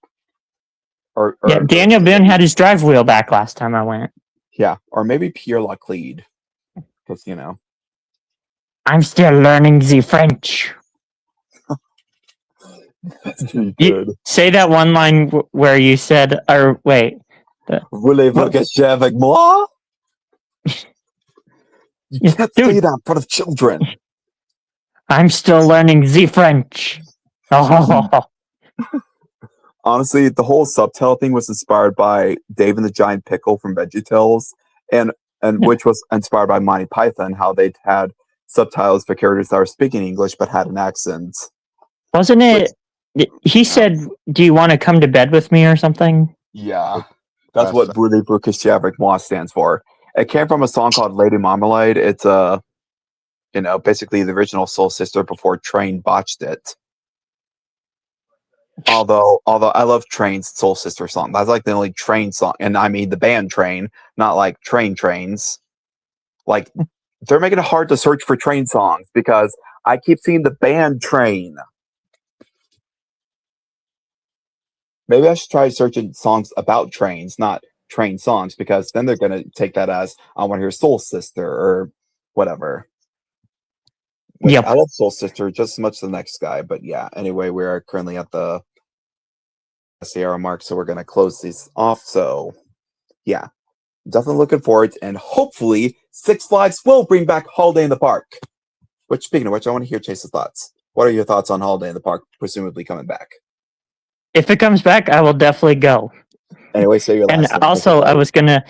Yeah, Daniel Boone had his drive wheel back last time I went. Yeah, or maybe Pierre Laclede, because I'm still learning the French. That's pretty good. Say that one line where you said, or wait. Voulez-vous coucher avec moi? You can't say that in front of children. I'm still learning the French. Oh. Honestly, the whole subtitle thing was inspired by Dave and the Giant Pickle from VeggieTales, and which was inspired by Monty Python, how they had subtitles for characters that were speaking English but had an accent. Wasn't it? He said, "Do you want to come to bed with me or something?" Yeah, that's what Voulez-vous coucher avec moi stands for. It came from a song called Lady Marmalade. It's basically the original Soul Sister before Train botched it. Although I love Train's Soul Sister song. That's like the only Train song, and I mean the band Train, not like Trains. Like they're making it hard to search for Train songs because I keep seeing the band Train. Maybe I should try searching songs about trains, not Train songs, because then they're gonna take that as I want to hear Soul Sister or whatever. Yep. I love Soul Sister just as much as the next guy, but yeah. Anyway, we are currently at the hour mark, so we're gonna close these off. So yeah, definitely looking forward, and hopefully Six Flags will bring back Holiday in the Park. Which, speaking of which, I want to hear Chase's thoughts. What are your thoughts on Holiday in the Park, presumably coming back? If it comes back, I will definitely go. Anyway, say your last. And also, I was gonna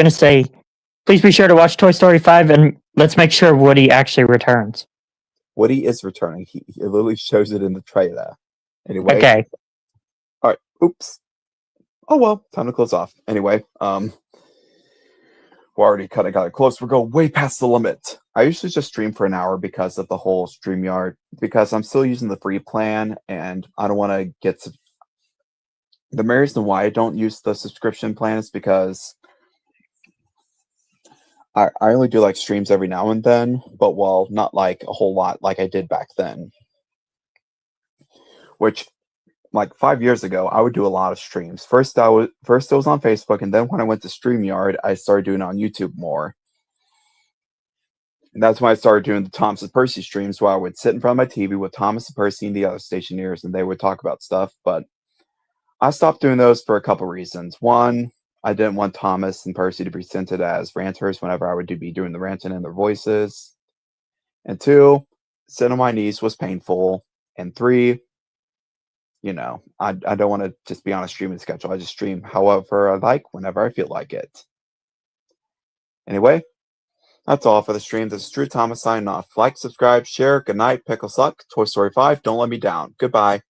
say, please be sure to watch Toy Story 5, and let's make sure Woody actually returns. Woody is returning. He literally shows it in the trailer. Anyway. Okay. All right. Oops. Oh well, time to close off. Anyway, we're already kind of got it close. We're going way past the limit. I usually just stream for an hour because of the whole StreamYard, because I'm still using the free plan, and I don't want to get to. The main reason why I don't use the subscription plan is because I only do like streams every now and then, but well, not like a whole lot like I did back then. Which, like 5 years ago, I would do a lot of streams. First it was on Facebook, and then when I went to StreamYard, I started doing it on YouTube more. And that's when I started doing the Thomas and Percy streams, where I would sit in front of my TV with Thomas and Percy and the other stationers, and they would talk about stuff. But I stopped doing those for a couple reasons. One, I didn't want Thomas and Percy to be presented as ranters whenever I would be doing the ranting in their voices. And two, sitting on my knees was painful. And three, I don't want to just be on a streaming schedule. I just stream however I like, whenever I feel like it. Anyway, that's all for the stream. This is Drew Thomas signing off. Like, subscribe, share. Good night. Pickle suck. Toy Story 5. Don't let me down. Goodbye.